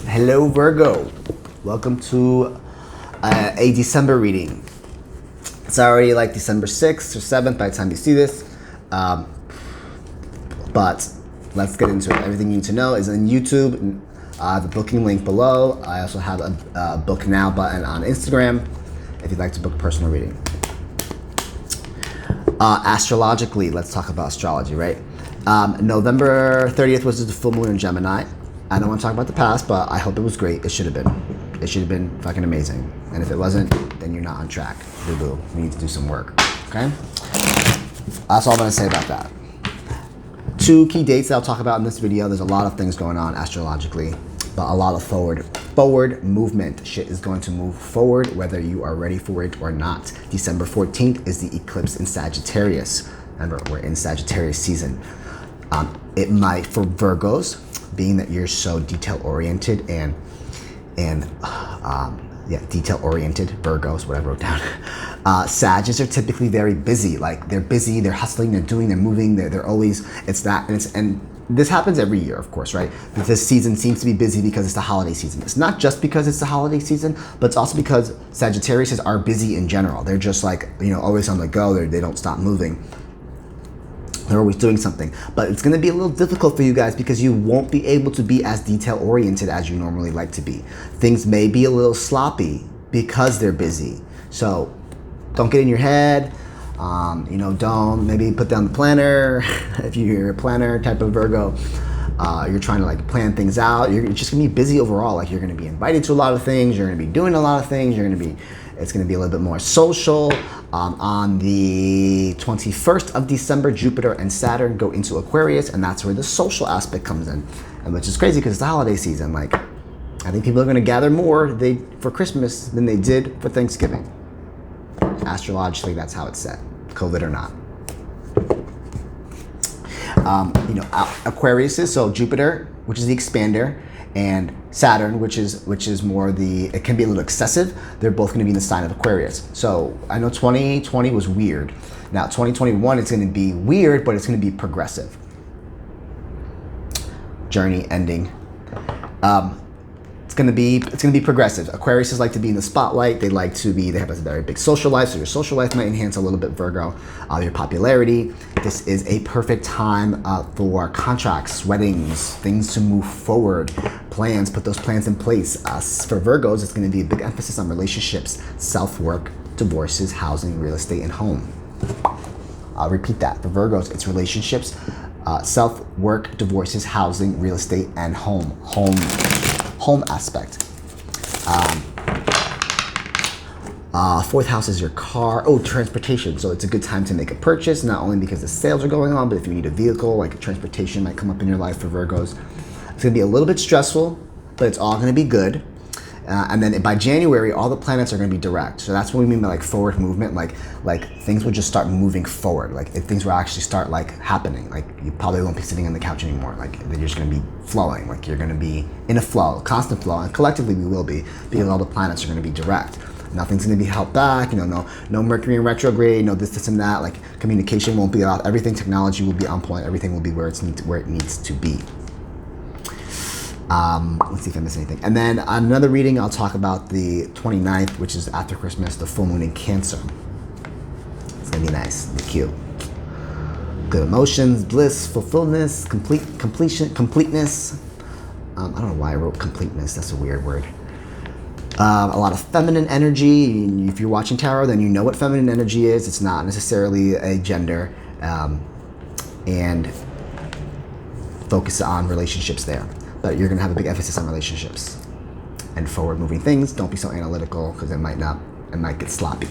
Hello Virgo, welcome to a December reading. It's already like December 6th or 7th by the time you see this, but let's get into it. Everything you need to know is on YouTube, the booking link below. I also have a book now button on Instagram if you'd like to book a personal reading. Astrologically, let's talk about astrology, right? November 30th was the full moon in Gemini. I don't want to talk about the past, but I hope it was great. It should have been. It should have been fucking amazing. And if it wasn't, then you're not on track. Boo-boo. We need to do some work. Okay? That's all I'm going to say about that. 2 key dates that I'll talk about in this video. There's a lot of things going on astrologically, but a lot of forward movement. Shit is going to move forward whether you are ready for it or not. December 14th is the eclipse in Sagittarius. Remember, we're in Sagittarius season. It might, for Virgos, being that you're so detail-oriented and detail-oriented, Virgos, what I wrote down. Sagittarius are typically very busy. Like, they're busy, they're hustling, they're doing, they're moving, they're always, it's that, and this happens every year, of course, right? But this season seems to be busy because it's the holiday season. It's not just because it's the holiday season, but it's also because Sagittarius are busy in general. They're just like, always on the go. They don't stop moving. They're always doing something. But it's going to be a little difficult for you guys because you won't be able to be as detail-oriented as you normally like to be. Things may be a little sloppy because they're busy. So don't get in your head. Don't maybe put down the planner. If you're a planner type of Virgo, you're trying to like plan things out. You're just going to be busy overall. Like, you're going to be invited to a lot of things. You're going to be doing a lot of things. It's going to be a little bit more social. On the 21st of December, Jupiter and Saturn go into Aquarius, and that's where the social aspect comes in, and which is crazy because it's the holiday season. Like, I think people are going to gather more for Christmas than they did for Thanksgiving. Astrologically, that's how it's set, COVID or not. Aquarius is, so Jupiter, which is the expander, and Saturn, which is more it can be a little excessive. They're both going to be in the sign of Aquarius. So I know 2020 was weird. Now 2021 is going to be weird, but it's going to be progressive. Journey ending. It's going to be progressive. Aquarius like to be in the spotlight. They have a very big social life. So your social life might enhance a little bit, Virgo. Your popularity. This is a perfect time for contracts, weddings, things to move forward, plans. Put those plans in place. For Virgos, it's going to be a big emphasis on relationships, self-work, divorces, housing, real estate, and home. I'll repeat that. For Virgos, it's relationships, self-work, divorces, housing, real estate, and home aspect. Fourth house is your car. Transportation. So it's a good time to make a purchase, not only because the sales are going on, but if you need a vehicle, like transportation might come up in your life for Virgos. It's going to be a little bit stressful, but it's all going to be good. And then by January, all the planets are going to be direct. So that's what we mean by like forward movement. Like things will just start moving forward. Like things will actually start like happening. Like you probably won't be sitting on the couch anymore. Like you're just going to be flowing. Like you're going to be in a flow, constant flow. And collectively we will be, because all the planets are going to be direct. Nothing's going to be held back. No Mercury in retrograde. No this and that. Like communication won't be off. Everything, technology will be on point. Everything will be where it needs to be. Let's see if I miss anything. And then another reading, I'll talk about the 29th, which is after Christmas, the full moon in Cancer. It's gonna be nice, be cute. Good emotions, bliss, fulfillment, completeness. I don't know why I wrote completeness. That's a weird word. A lot of feminine energy. If you're watching tarot, then you know what feminine energy is. It's not necessarily a gender, and focus on relationships there. But you're going to have a big emphasis on relationships and forward-moving things. Don't be so analytical because it might get sloppy.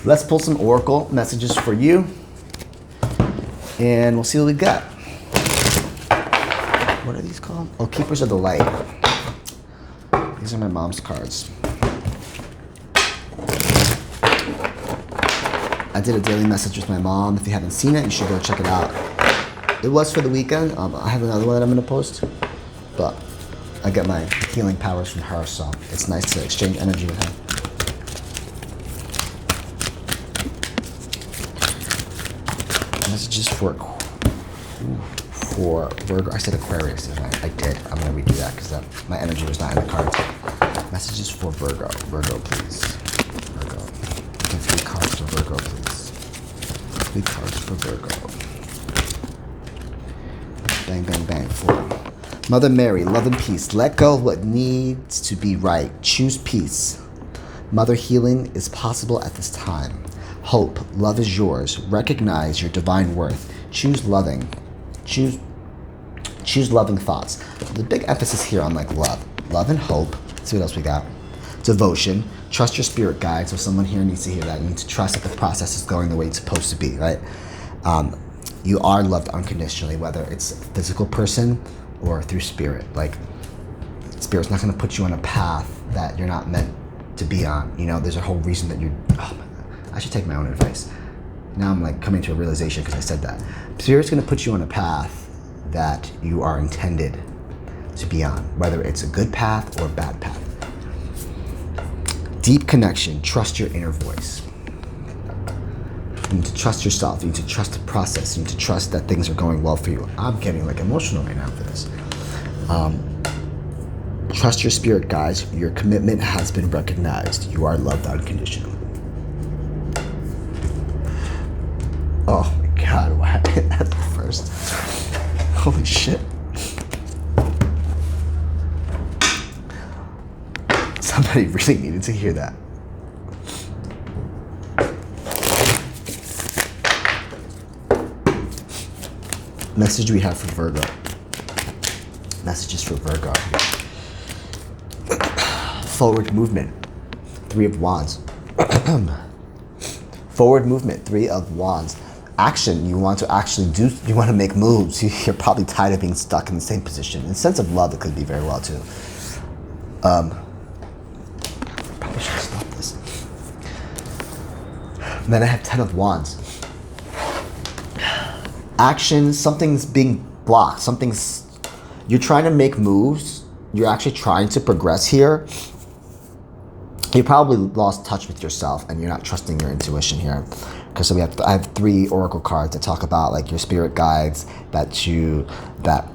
Let's pull some oracle messages for you, and we'll see what we got. What are these called? Oh, Keepers of the Light. These are my mom's cards. I did a daily message with my mom. If you haven't seen it, you should go check it out. It was for the weekend. I have another one that I'm going to post, but I get my healing powers from her, so it's nice to exchange energy with her. Messages for for Virgo. I said Aquarius, didn't I? I did. I'm going to redo that because my energy was not in the cards. Messages for Virgo. Virgo, please. Virgo. Give 3 cards for Virgo, please. 3 cards for Virgo. Bang, bang, bang. 4. Mother Mary, love and peace. Let go of what needs to be right. Choose peace. Mother, healing is possible at this time. Hope, love is yours. Recognize your divine worth. Choose loving. Choose loving thoughts. The big emphasis here on like love. Love and hope. Let's see what else we got. Devotion. Trust your spirit guide. So someone here needs to hear that. You need to trust that the process is going the way it's supposed to be, right? You are loved unconditionally, whether it's a physical person or through spirit. Like, spirit's not going to put you on a path that you're not meant to be on. You know, there's a whole reason that you're... Oh my God. I should take my own advice. Now I'm like coming to a realization because I said that. Spirit's going to put you on a path that you are intended to be on, whether it's a good path or a bad path. Deep connection. Trust your inner voice. You need to trust yourself. You need to trust the process. You need to trust that things are going well for you. I'm getting like emotional right now for this. Trust your spirit guides. Your commitment has been recognized. You are loved unconditionally. Oh my God, why I hit that first? Holy shit. Somebody really needed to hear that. Message we have for Virgo. Messages for Virgo. Forward movement. 3 of Wands. Forward movement. 3 of Wands. Action. You want to actually do, you want to make moves. You're probably tired of being stuck in the same position. In the sense of love, it could be very well too. Probably should stop this. And then I have 10 of Wands. Action, something's being blocked. You're trying to make moves. You're actually trying to progress here. You probably lost touch with yourself and you're not trusting your intuition here. Because I have 3 oracle cards that talk about like your spirit guides, that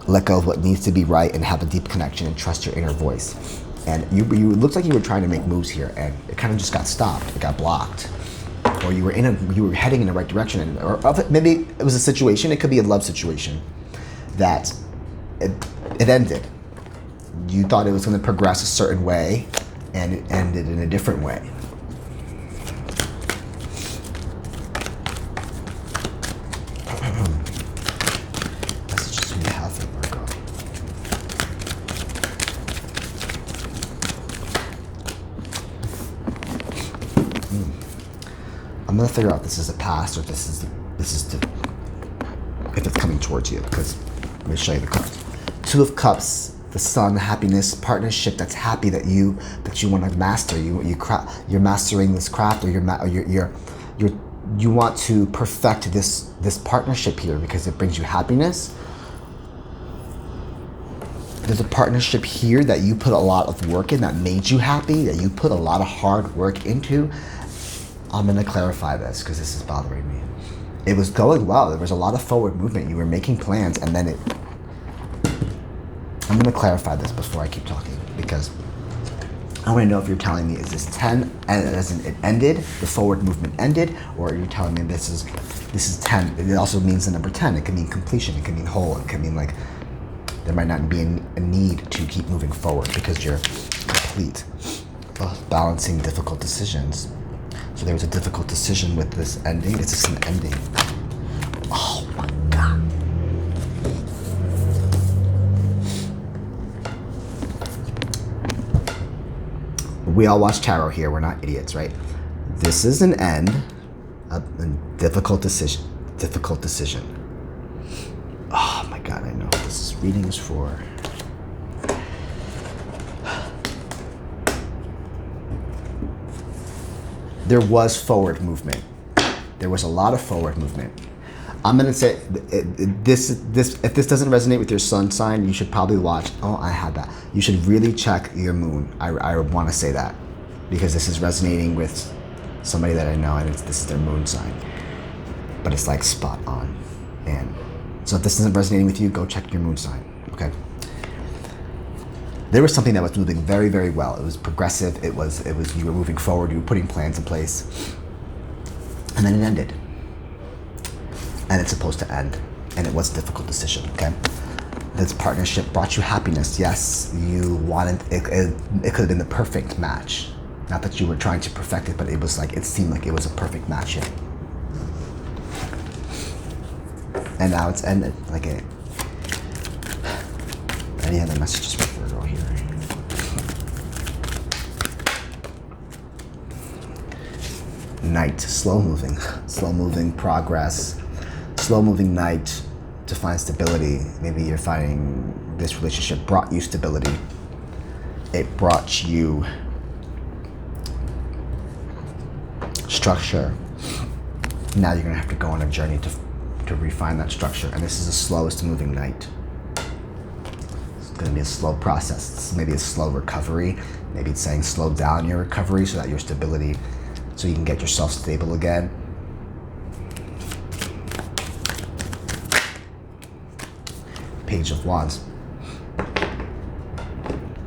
let go of what needs to be right and have a deep connection and trust your inner voice. And it looked like you were trying to make moves here and it kind of just got stopped. It got blocked. Or you were heading in the right direction, or maybe it was a situation. It could be a love situation that it ended. You thought it was going to progress a certain way, and it ended in a different way. Messages we have for Virgo. I'm gonna figure out if this is the past or if this is if it's coming towards you, because let me show you the cards. 2 of Cups, the Sun, happiness, partnership that's happy that you want to master. You're mastering this craft, or you want to perfect this partnership here because it brings you happiness. There's a partnership here that you put a lot of work in, that made you happy, that you put a lot of hard work into. I'm going to clarify this because this is bothering me. It was going well. There was a lot of forward movement. You were making plans, and then I'm going to clarify this before I keep talking, because I want to know if you're telling me, is this 10 as in it ended, the forward movement ended, or are you telling me this is 10? It also means the number 10. It can mean completion. It can mean whole. It can mean like there might not be a need to keep moving forward because you're complete. Balancing difficult decisions. So there was a difficult decision with this ending. Is this an ending? Oh my God. We all watch tarot here. We're not idiots, right? This is an end, a difficult decision. Difficult decision. Oh my God, I know what this reading is for. There was forward movement. There was a lot of forward movement. I'm gonna say if this doesn't resonate with your sun sign, you should probably watch. Oh, I had that. You should really check your moon. I want to say that because this is resonating with somebody that I know, and this is their moon sign. But it's like spot on, and So if this isn't resonating with you, go check your moon sign, okay? There was something that was moving very, very well. It was progressive. It was you were moving forward. You were putting plans in place, and then it ended. And it's supposed to end, and it was a difficult decision. Okay, this partnership brought you happiness. Yes, you wanted it. It could have been the perfect match. Not that you were trying to perfect it, but it was like it seemed like it was a perfect match. Yeah. And now it's ended. Like it. Any other messages for Virgo here? Night, slow moving progress, slow moving night to find stability. Maybe you're finding this relationship brought you stability. It brought you structure. Now you're gonna have to go on a journey to refine that structure. And this is the slowest moving night. It's gonna be a slow process. It's maybe a slow recovery. Maybe it's saying slow down your recovery so that your stability, so you can get yourself stable again. Page of Wands.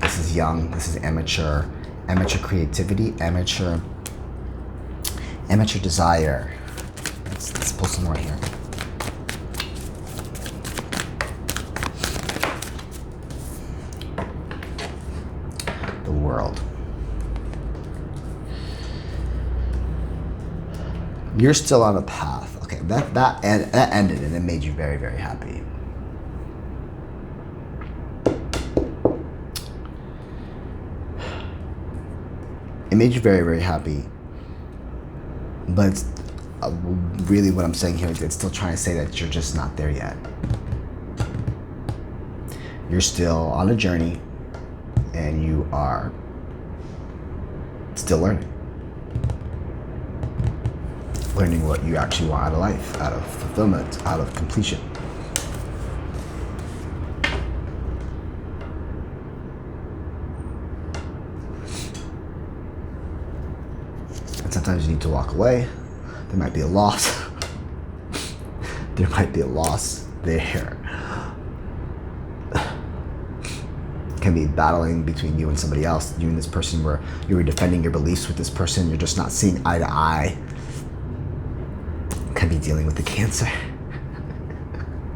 This is young, this is amateur creativity, amateur desire. Let's pull some more here. The World. You're still on a path. Okay, that ended and it made you very, very happy. It made you very, very happy. But it's, really what I'm saying here is it's still trying to say that you're just not there yet. You're still on a journey and you are still learning. Learning what you actually want out of life, out of fulfillment, out of completion. And sometimes you need to walk away. There might be a loss. There might be a loss there. Can be battling between you and somebody else, you and this person, where you were defending your beliefs with this person, you're just not seeing eye to eye. Can be dealing with the Cancer.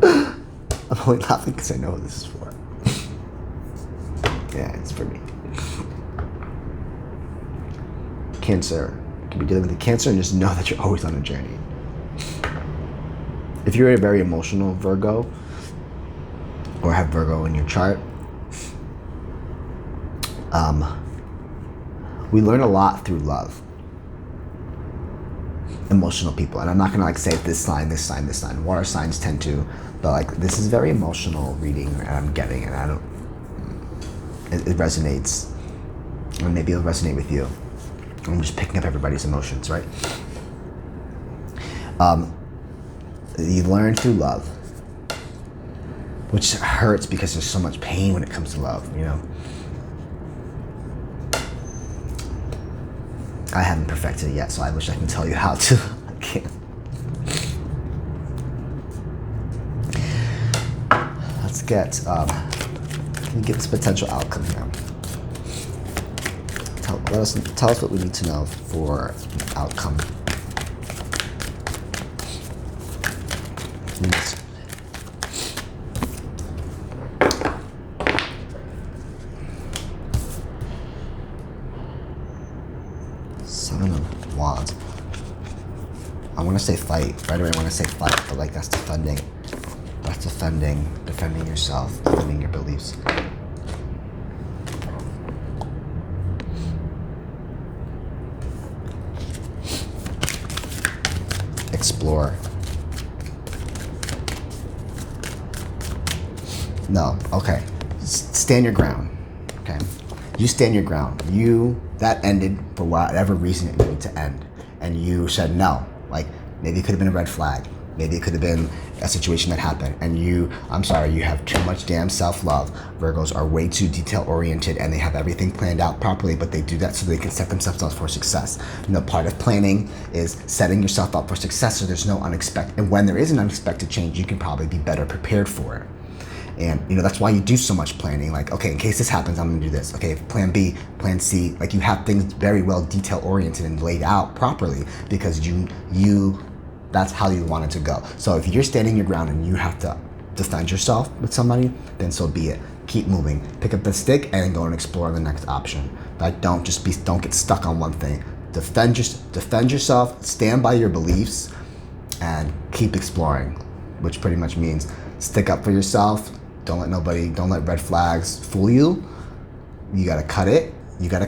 I'm only laughing because I know what this is for. Yeah, it's for me. Cancer. You can be dealing with the Cancer and just know that you're always on a journey. If you're a very emotional Virgo, or have Virgo in your chart, we learn a lot through love. Emotional people, and I'm not gonna like say this sign. Water signs tend to, but like this is very emotional reading, and I'm getting it. It resonates, and maybe it'll resonate with you. I'm just picking up everybody's emotions, right? You learn through love, which hurts because there's so much pain when it comes to love, you know. I haven't perfected it yet, so I wish I can tell you how to. I can't. Let's get, can you give us a potential outcome here? Tell us what we need to know for outcome. Please. Seven of Wands. I want to say fight. Right away I want to say fight, but like that's defending. That's defending yourself, defending your beliefs. Explore. No, okay. Stand your ground, okay? You stand your ground. That ended for whatever reason it needed to end. And you said no. Like, maybe it could have been a red flag. Maybe it could have been a situation that happened, and you have too much damn self-love. Virgos are way too detail-oriented, and they have everything planned out properly, but they do that so they can set themselves up for success. Part of planning is setting yourself up for success so there's no unexpected, and when there is an unexpected change, you can probably be better prepared for it. And that's why you do so much planning. Like, okay, in case this happens, I'm gonna do this. Okay, plan B, plan C. Like, you have things very well detail oriented and laid out properly because that's how you want it to go. So if you're standing your ground and you have to defend yourself with somebody, then so be it. Keep moving. Pick up the stick and then go and explore the next option. Like, don't get stuck on one thing. Defend yourself, stand by your beliefs, and keep exploring, which pretty much means stick up for yourself. Don't let red flags fool you. You gotta cut it. You gotta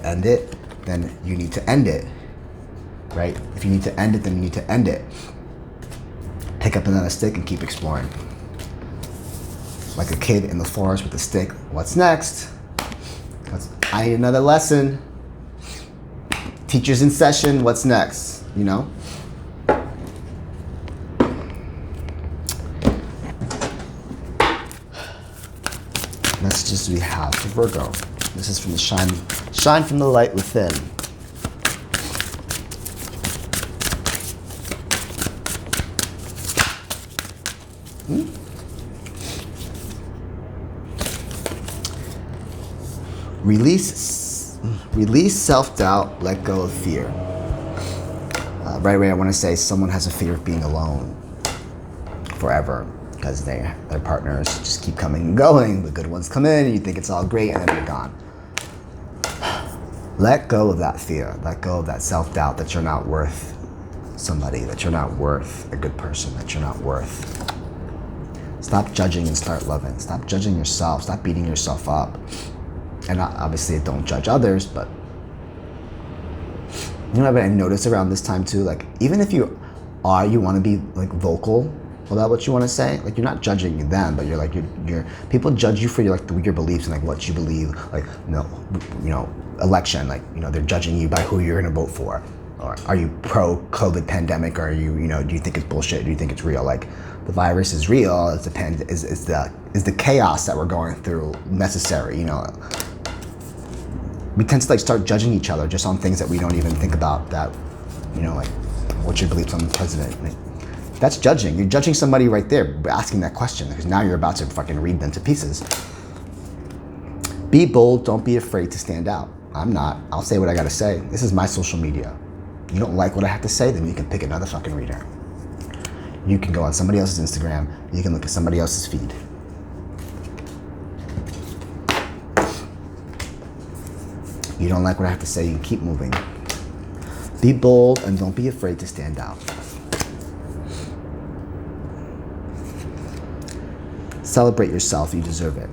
end it. Then you need to end it, right? If you need to end it, then you need to end it. Pick up another stick and keep exploring. Like a kid in the forest with a stick. What's next? I need another lesson. Teachers in session, what's next? Messages we have for Virgo. This is from the shine from the light within. Release self-doubt, let go of fear. Right away, I want to say someone has a fear of being alone forever because their partners just keep coming and going. The good ones come in and you think it's all great and then they're gone. Let go of that fear. Let go of that self-doubt that you're not worth somebody, that you're not worth a good person, that you're not worth. Stop judging and start loving. Stop judging yourself. Stop beating yourself up. And obviously, don't judge others, but what I notice around this time too, like, even if you want to be like vocal about what you want to say, like, you're not judging them, but you're people judge you for your beliefs and like what you believe, like, election, like, they're judging you by who you're going to vote for. Or are you pro-COVID pandemic? Or are you, do you think it's bullshit? Do you think it's real? Like, the virus is real. Is the chaos that we're going through necessary? We tend to start judging each other just on things that we don't even think about. That, like, what's your beliefs on the president? Like, that's judging. You're judging somebody right there asking that question because now you're about to fucking read them to pieces. Be bold. Don't be afraid to stand out. I'm not. I'll say what I gotta say. This is my social media. You don't like what I have to say, then you can pick another fucking reader. You can go on somebody else's Instagram. You can look at somebody else's feed. You don't like what I have to say, you can keep moving. Be bold and don't be afraid to stand out. Celebrate yourself, you deserve it.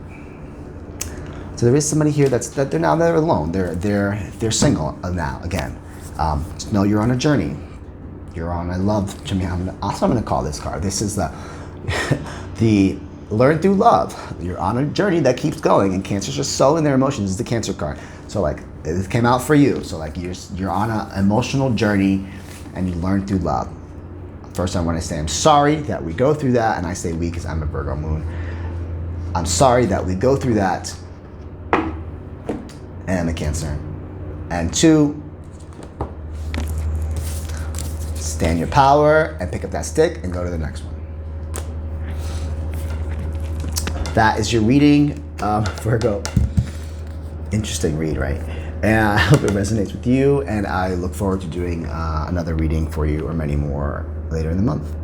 So there is somebody here that they're alone. They're single now again. Know you're on a journey. You're on a love journey. I'm gonna call this card. This is the learn through love. You're on a journey that keeps going, and Cancers are so in their emotions. This is the Cancer card. So like, it came out for you. So like, you're on an emotional journey, and you learn through love. First, I want to say I'm sorry that we go through that, and I say we because I'm a Virgo moon. I'm sorry that we go through that, and I'm a Cancer. And 2, stand your power and pick up that stick and go to the next one. That is your reading, Virgo. Interesting read, right? And I hope it resonates with you, and I look forward to doing another reading for you or many more later in the month.